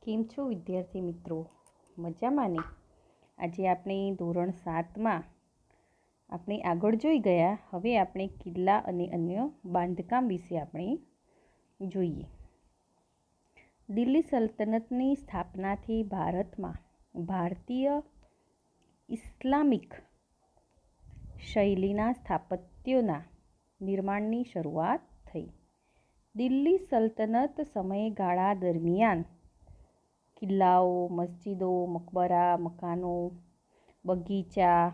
કેમ છો વિદ્યાર્થી મિત્રો? મજામાં ને? આજે આપણે ધોરણ 7માં આપણે આગળ જોઈ ગયા. હવે આપણે કિલ્લા અને અન્ય બાંધકામ વિશે આપણે જોઈએ. દિલ્હી સલ્તનતની સ્થાપનાથી ભારતમાં ભારતીય ઇસ્લામિક શૈલીના સ્થાપત્યોના નિર્માણની શરૂઆત થઈ. દિલ્હી સલ્તનત સમયગાળા દરમિયાન કિલ્લાઓ, મસ્જિદો, મકબરા, મકાનો, બગીચા,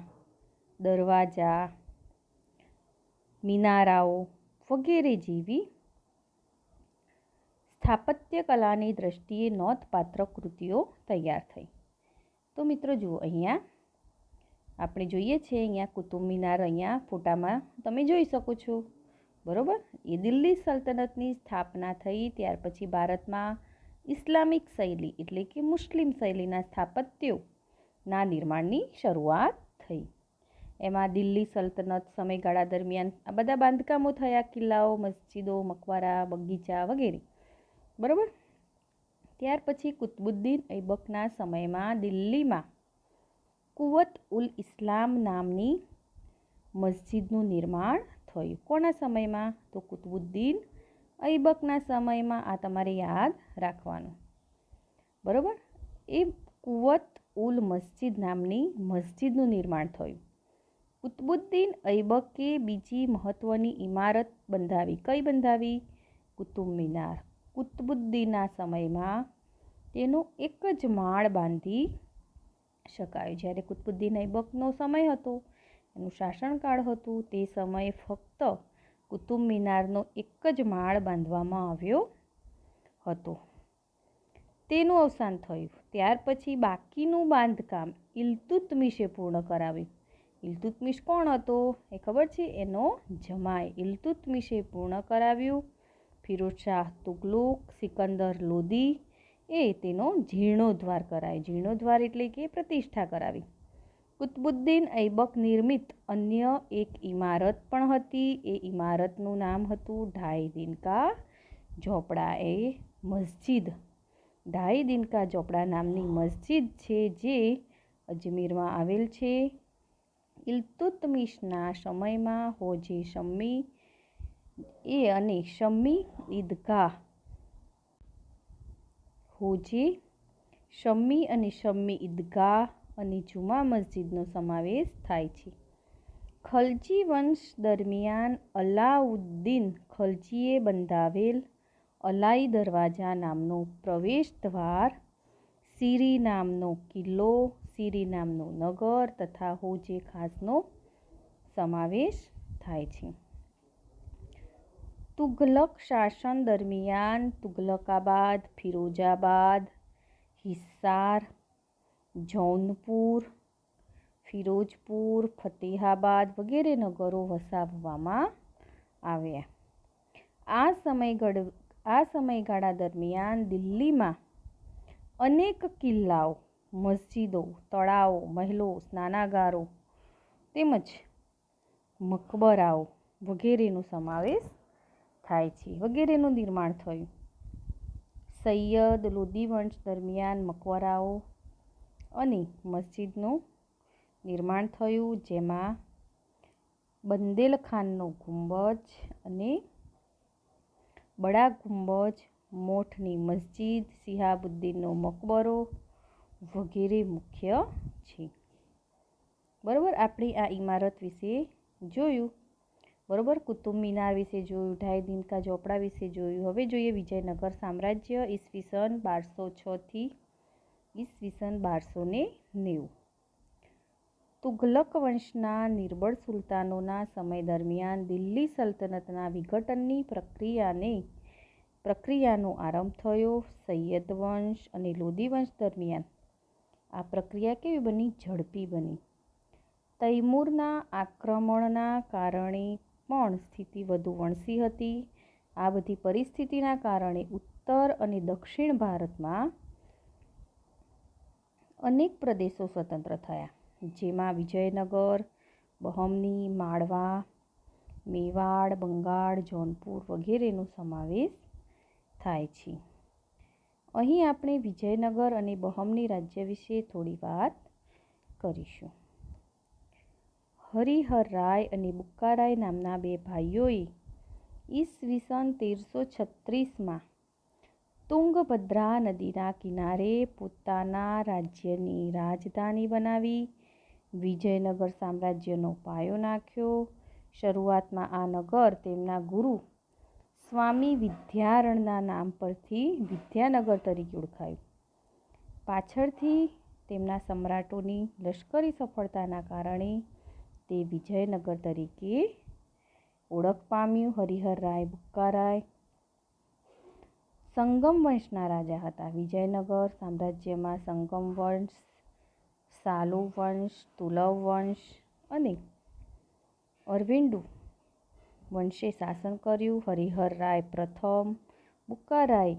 દરવાજા, મિનારાઓ વગેરે જેવી સ્થાપત્ય કલાની દ્રષ્ટિએ નોંધપાત્ર કૃતિઓ તૈયાર થઈ. તો મિત્રો જુઓ, અહીંયા આપણે જોઈએ છીએ, અહીંયા કુતુબ મિનાર અહીંયા ફોટામાં તમે જોઈ શકો છો. બરાબર, એ દિલ્હી સલ્તનતની સ્થાપના થઈ ત્યાર પછી ભારતમાં ઇસ્લામિક શૈલી એટલે કે મુસ્લિમ શૈલીના સ્થાપત્યોના નિર્માણની શરૂઆત થઈ. એમાં દિલ્હી સલ્તનત સમયગાળા દરમિયાન આ બધા બાંધકામો થયા: કિલ્લાઓ, મસ્જિદો, મકબરા, બગીચા વગેરે. બરાબર. ત્યાર પછી કુતબુદ્દીન ઐબકના સમયમાં દિલ્હીમાં કુવત ઉલ ઇસ્લામ નામની મસ્જિદનું નિર્માણ થયું. કોના સમયમાં? તો કુતબુદ્દીન ઐબકના સમયમાં. આ તમારે યાદ રાખવાનું. બરાબર. એ કુવત ઉલ મસ્જિદ નામની મસ્જિદનું નિર્માણ થયું. કુતબુદ્દીન ઐબકે બીજી મહત્ત્વની ઇમારત બંધાવી. કઈ બંધાવી? કુતુબ મિનાર. કુતબુદ્દીનના સમયમાં તેનો એક જ માળ બાંધી શકાય. જ્યારે કુતબુદ્દીન ઐબકનો સમય હતો, એનું શાસનકાળ હતું, તે સમયે ફક્ત કુતુબ મિનારનો એક જ માળ બાંધવામાં આવ્યો હતો. તેનું અવસાન થયું. ત્યાર પછી બાકીનું બાંધકામ ઇલ્તુત્મિશે પૂર્ણ કરાવ્યું. ઇલ્તુત્મિશ કોણ હતો? એ ખબર છે? એનો જમાઈ. ઇલ્તુત્મિશે પૂર્ણ કરાવ્યું. ફિરોઝશાહ તુગલુક, સિકંદર લોદી એ તેનો જીર્ણોદ્ધાર કરાયો. જીર્ણોદ્ધાર એટલે કે પ્રતિષ્ઠા કરાવી. કુતબુદ્દીન ઐબક નિર્મિત અન્ય એક ઇમારત પણ હતી. એ ઇમારતનું નામ હતું ઢાઈ દિનકા ઝોપડા. એ મસ્જિદ ઢાઈ દિનકા ઝોપડા નામની મસ્જિદ છે, જે અજમેરમાં આવેલ છે. ઇલ્તુત્મિશના સમયમાં હોજે શમ્મી અને શમ્મી ઈદગાહ હોજે શમ્મી અને શમ્મી ઈદગાહ અને જુમા મસ્જિદનો સમાવેશ થાય છે. ખલજી વંશ દરમિયાન અલાઉદ્દીન ખલજીએ બંધાવેલ અલાઈ દરવાજા નામનો પ્રવેશ દ્વાર, સીરી નામનો કિલ્લો, સીરી નામનું નગર તથા હોજે ખાસનો સમાવેશ થાય છે. તુઘલક શાસન દરમિયાન તુઘલકાબાદ, ફિરોજાબાદ, હિસાર, જૌનપુર, ફિરોજપુર, ફતેહાબાદ વગેરે નગરો વસાવવામાં આવ્યા. આ સમયગાળા દરમિયાન દિલ્હીમાં અનેક કિલ્લાઓ, મસ્જિદો, તળાવો, મહેલો, સ્નાનાગારો તેમજ મકબરાઓ વગેરેનો સમાવેશ થાય છે. વગેરેનું નિર્માણ થયું. સૈયદ લોદી વંશ દરમિયાન મકબરાઓ અને મસ્જિદનું નિર્માણ થયું, જેમાં બંદેલખાનનો ગુંબજ અને બડા ગુંબજ, મોઠની મસ્જિદ, સિહાબુદ્દીનનો મકબરો વગેરે મુખ્ય છે. બરાબર, આપણે આ ઇમારત વિશે જોયું. બરાબર, કુતુબ મિનાર વિશે જોયું, ઢાઈ દિનકા ઝોપડા વિશે જોયું. હવે જોઈએ વિજયનગર સામ્રાજ્ય ઈસવીસન 1206 થી ઈસવીસન 1290. તુઘલક વંશના નિર્બળ સુલતાનોના સમય દરમિયાન દિલ્હી સલ્તનતના વિઘટનની પ્રક્રિયાનો આરંભ થયો. સૈયદ વંશ અને લોદી વંશ દરમિયાન આ પ્રક્રિયા કેવી બની? ઝડપી બની. તૈમૂરના આક્રમણના કારણે પણ સ્થિતિ વધુ વણસી હતી. આ બધી પરિસ્થિતિના કારણે ઉત્તર અને દક્ષિણ ભારતમાં અનેક પ્રદેશો સ્વતંત્ર થયા, જેમાં વિજયનગર, બહમની, માળવા, મેવાડ, બંગાળ, જૌનપુર વગેરેનો સમાવેશ થાય છે. અહીં આપણે વિજયનગર અને બહમની રાજ્ય વિશે થોડી વાત કરીશું. હરિહરરાય અને બુક્કારાય નામના બે ભાઈઓએ ઈસવીસન 1336માં તુંગભદ્રા નદીના કિનારે પોતાના રાજ્યની રાજધાની બનાવી વિજયનગર સામ્રાજ્યનો પાયો નાખ્યો. શરૂઆતમાં આ નગર તેમના ગુરુ સ્વામી વિદ્યારણના નામ પરથી વિદ્યાનગર તરીકે ઓળખાયું. પાછળથી તેમના સમ્રાટોની લશ્કરી સફળતાના કારણે તે વિજયનગર તરીકે ઓળખ પામ્યું. હરિહરરાય બુક્કારાય સંગમ વંશના રાજા હતા. વિજયનગર સામ્રાજ્યમાં સંગમ વંશ, સાલુ વંશ, તુલવ વંશ અને અરવિંદુ વંશે શાસન કર્યું. હરિહરરાય પ્રથમ બુક્કારાય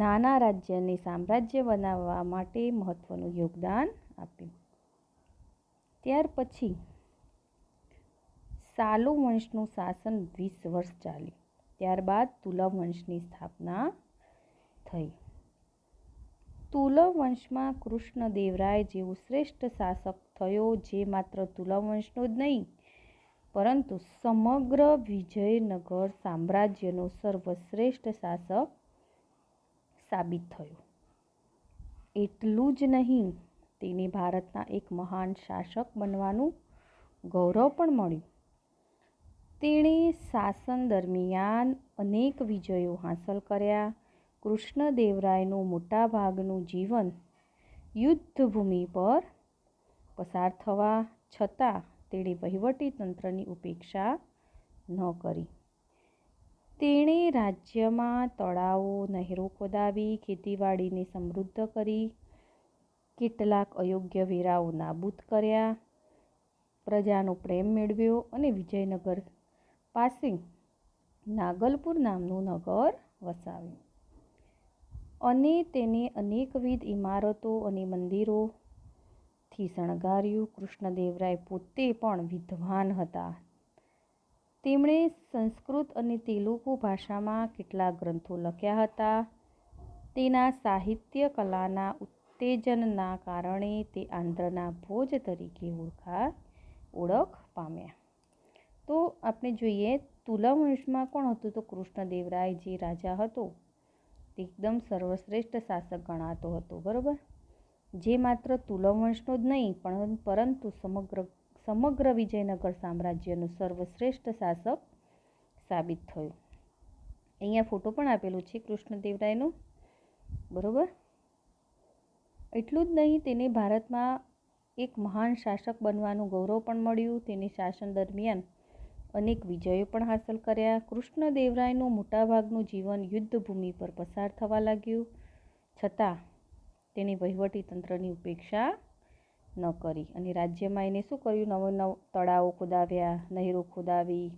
નાના રાજ્યને સામ્રાજ્ય બનાવવા માટે મહત્વનું યોગદાન આપ્યું. ત્યાર પછી સાલુ વંશનું શાસન 20 વર્ષ ચાલ્યું. ત્યારબાદ તુલવ વંશની સ્થાપના થઈ. તુલવ વંશમાં કૃષ્ણદેવરાય જેવો શ્રેષ્ઠ શાસક થયો, જે માત્ર તુલવ વંશનો જ નહીં પરંતુ સમગ્ર વિજયનગર સામ્રાજ્યનો સર્વશ્રેષ્ઠ શાસક સાબિત થયો. એટલું જ નહીં, તેને ભારતના એક મહાન શાસક બનવાનું ગૌરવ પણ મળ્યું. તેણે શાસન દરમિયાન અનેક વિજયો હાંસલ કર્યા. કૃષ્ણદેવરાયનું મોટાભાગનું જીવન યુદ્ધભૂમિ પર પસાર થવા છતાં તેણે વહીવટી તંત્રની ઉપેક્ષા ન કરી. તેણે રાજ્યમાં તળાવો, નહેરો ખોદાવી ખેતીવાડીને સમૃદ્ધ કરી, કેટલાક અયોગ્ય વેરાઓ નાબૂદ કર્યા, પ્રજાનો પ્રેમ મેળવ્યો અને વિજયનગર પાસે નાગલપુર નામનું નગર વસાવ્યું અને તેને અનેકવિધ ઇમારતો અને મંદિરોથી શણગાર્યું. કૃષ્ણદેવરાય પોતે પણ વિદ્વાન હતા. તેમણે સંસ્કૃત અને તેલુગુ ભાષામાં કેટલાક ગ્રંથો લખ્યા હતા. તેના સાહિત્ય કલાના ઉત્તેજનના કારણે તે આંધ્રના ભોજ તરીકે ઓળખ પામ્યા. તો આપણે જોઈએ તુલવ વંશમાં કોણ હતું? તો કૃષ્ણદેવરાય જે રાજા હતો તે એકદમ સર્વશ્રેષ્ઠ શાસક ગણાતો હતો. બરાબર, જે માત્ર તુલવ વંશનો જ નહીં પરંતુ સમગ્ર વિજયનગર સામ્રાજ્યનું સર્વશ્રેષ્ઠ શાસક સાબિત થયું. અહીંયા ફોટો પણ આપેલું છે કૃષ્ણદેવરાયનો. બરાબર, એટલું જ નહીં, તેને ભારતમાં એક મહાન શાસક બનવાનું ગૌરવ પણ મળ્યું. તેને શાસન દરમિયાન અનેક વિજયો પણ હાંસલ કર્યા. કૃષ્ણદેવરાયનું મોટાભાગનું જીવન યુદ્ધભૂમિ પર પસાર થવા લાગ્યું, છતાં તેણે વહીવટી તંત્રની ઉપેક્ષા ન કરી અને રાજ્યમાં એને શું કર્યું? નવા તળાવો ખોદાવ્યા, નહેરો ખોદાવી,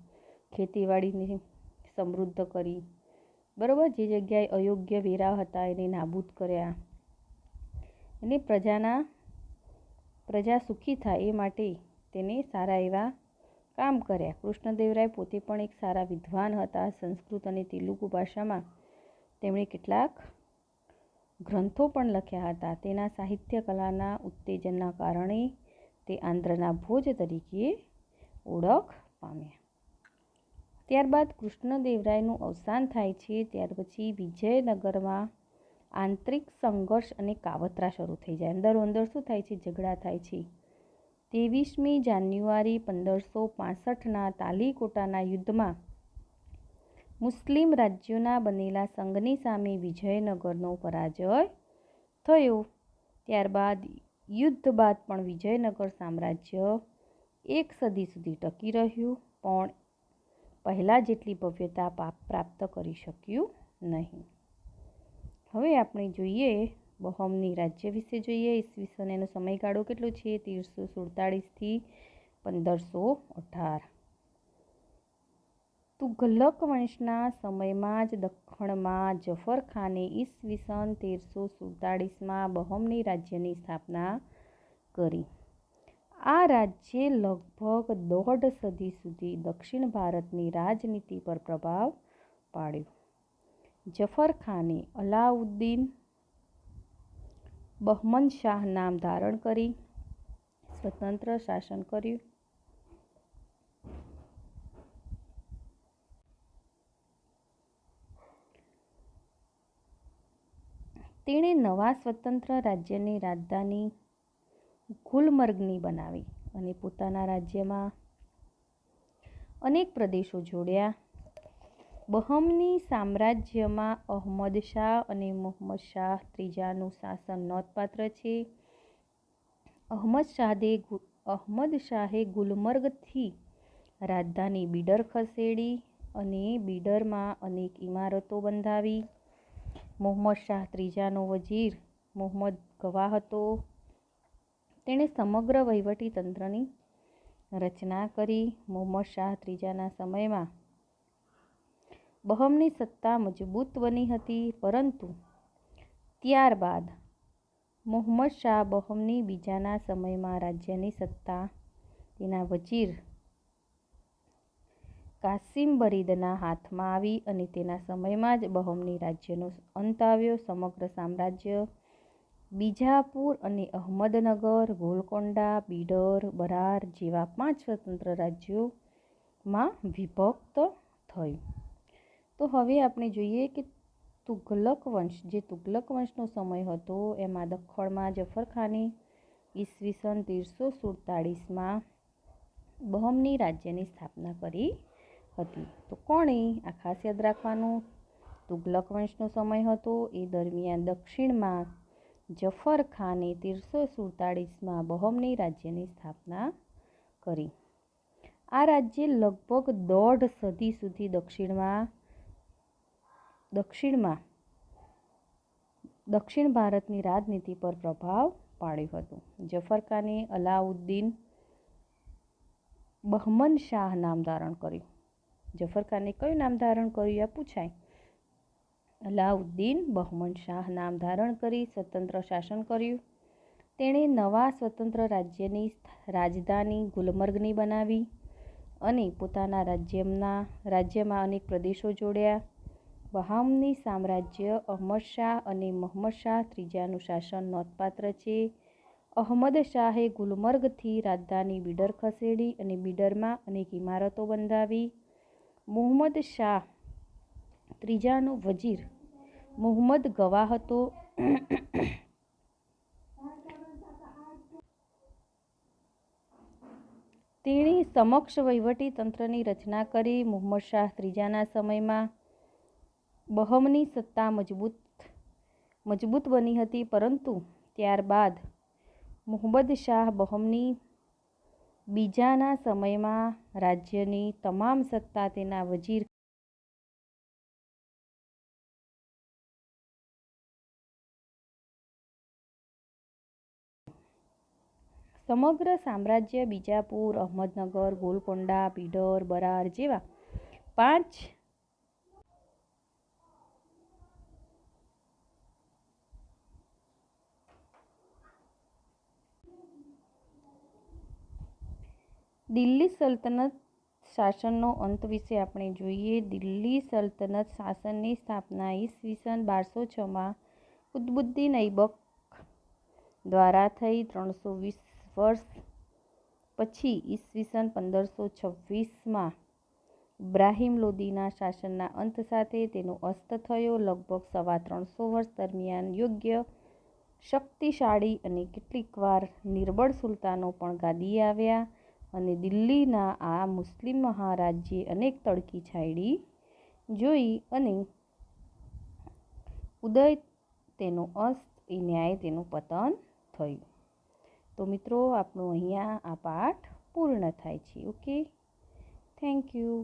ખેતીવાડીને સમૃદ્ધ કરી. બરાબર, જે જગ્યાએ અયોગ્ય વેરા હતા એને નાબૂદ કર્યા અને પ્રજા સુખી થાય એ માટે તેને સારા એવા કામ કર્યા. કૃષ્ણદેવરાય પોતે પણ એક સારા વિદ્વાન હતા. સંસ્કૃત અને તેલુગુ ભાષામાં તેમણે કેટલાક ગ્રંથો પણ લખ્યા હતા. તેના સાહિત્ય કલાના ઉત્તેજનના કારણે તે આંધ્રના ભોજ તરીકે ઓળખ પામ્યા. ત્યારબાદ કૃષ્ણદેવરાયનું અવસાન થાય છે. ત્યાર પછી વિજયનગરમાં આંતરિક સંઘર્ષ અને કાવતરા શરૂ થઈ જાય. અંદર શું થાય છે? ઝઘડા થાય છે. 23મી જાન્યુઆરી 1565ના તાલીકોટાના યુદ્ધમાં મુસ્લિમ રાજ્યોના બનેલા સંઘની સામે વિજયનગરનો પરાજય થયો. ત્યારબાદ યુદ્ધ બાદ પણ વિજયનગર સામ્રાજ્ય એક સદી સુધી ટકી રહ્યું, પણ પહેલાં જેટલી ભવ્યતા પ્રાપ્ત કરી શક્યું નહીં. હવે આપણે જોઈએ બહમની રાજ્ય વિશે જોઈએ. ઈસવીસન એનો સમયગાળો કેટલો છે? 1347થી 1518. તુઘલક વંશના સમયમાં જ દખ્ખણમાં જફર ખાને ઈસવીસન 1347માં બહમની રાજ્યની સ્થાપના કરી. આ રાજ્યે લગભગ દોઢ સદી સુધી દક્ષિણ ભારતની રાજનીતિ પર પ્રભાવ પાડ્યો. જફર ખાને અલાઉદ્દીન બહમન શાહ નામ ધારણ કરી સ્વતંત્ર શાસન કર્યું. તેણે નવા સ્વતંત્ર રાજ્યની રાજધાની ગુલમર્ગની બનાવી અને પોતાના રાજ્યમાં અનેક પ્રદેશો જોડ્યા. બહમની સામ્રાજ્યમાં અહમદ શાહ અને મુહમ્મદ શાહ ત્રીજાનું શાસન નોંધપાત્ર છે. અહમદ શાહે ગુલમર્ગથી રાજધાની બીડર ખસેડી અને બીડરમાં અનેક ઇમારતો બંધાવી. મુહમ્મદ શાહ ત્રીજાનો વજીર મુહમ્મદ ગવા હતો. તેણે સમગ્ર વહીવટી તંત્રની રચના કરી. મુહમ્મદ શાહ ત્રીજાના સમયમાં બહમની સત્તા મજબૂત બની હતી, પરંતુ ત્યારબાદ મુહમ્મદ શાહ બહમની બીજાના સમયમાં રાજ્યની સત્તા તેના વજીર કાસિમ બરીદના હાથમાં આવી અને તેના સમયમાં જ બહમની રાજ્યનો અંત આવ્યો. સમગ્ર સામ્રાજ્ય બીજાપુર અને અહમદનગર, ગોલકોંડા, બીડર, બરાર જેવા 5 સ્વતંત્ર રાજ્યોમાં વિભક્ત થયું. તો હવે આપણે જોઈએ કે તુઘલક વંશ, જે તુઘલક વંશનો સમય હતો, એમાં દખ્ખણમાં જફર ખાને ઈસવીસન 1347માં બહમની રાજ્યની સ્થાપના કરી હતી. તો કોણે? આ ખાસ યાદ રાખવાનું. તુઘલક વંશનો સમય હતો. એ દરમિયાન દક્ષિણમાં જફર ખાને 1347માં બહમની રાજ્યની સ્થાપના કરી. આ રાજ્ય લગભગ 1.5 સદી સુધી દક્ષિણ ભારતની રાજનીતિ પર પ્રભાવ પાડ્યું હતું. જફર ખાને અલાઉદ્દીન બહમન શાહ નામ ધારણ કર્યું. જફર ખાને કયું નામ ધારણ કર્યું? આ પૂછાય. અલાઉદ્દીન બહમન શાહ નામ ધારણ કરી સ્વતંત્ર શાસન કર્યું. તેણે નવા સ્વતંત્ર રાજ્યની રાજધાની ગુલમર્ગની બનાવી અને પોતાના રાજ્યમાં અનેક પ્રદેશો જોડ્યા. બહમની સામ્રાજ્ય અહમદ શાહ અને મુહમ્મદ શાહ ત્રીજાનું શાસન નોંધપાત્ર છે. અહમદ શાહે ગુલમર્ગથી રાજધાની બીડર ખસેડી અને બીડરમાં અનેક ઇમારતો બંધાવી. મુહમ્મદ શાહ ત્રીજાનો વજીર મુહમ્મદ ગવા હતો. તેણે સમક્ષ વહીવટી તંત્રની રચના કરી. મુહમ્મદ શાહ ત્રીજાના સમયમાં બહમની સત્તા મજબૂત બની હતી, પરંતુ ત્યારબાદ મુહમ્મદ શાહ બહમની બીજાના સમયમાં રાજ્યની તમામ સત્તા તેના વજીર સમગ્ર સામ્રાજ્ય બીજાપુર, અહમદનગર, ગોલકોંડા, બીડર, બરાર જેવા 5 દિલ્હી સલ્તનત શાસનનો અંત વિશે આપણે જોઈએ. દિલ્હી સલ્તનત શાસનની સ્થાપના ઈસવીસન 1206માં કુતુબુદ્દીન ઐબક દ્વારા થઈ. 320 વર્ષ પછી ઈસવીસન 1526માં ઇબ્રાહિમ લોદીના શાસનના અંત સાથે તેનો અસ્ત થયો. લગભગ 325 વર્ષ દરમિયાન યોગ્ય, શક્તિશાળી અને કેટલીકવાર નિર્બળ સુલતાનો પણ ગાદીએ આવ્યા અને દિલ્હીના આ મુસ્લિમ મહારાજ્યે અનેક તડકી છાયડી જોઈ અને ઉદય તેનો અસ્ત, એ ન્યાય તેનું પતન થયું. તો મિત્રો, આપણું અહીંયા આ પાઠ પૂર્ણ થાય છે. Okay, thank you.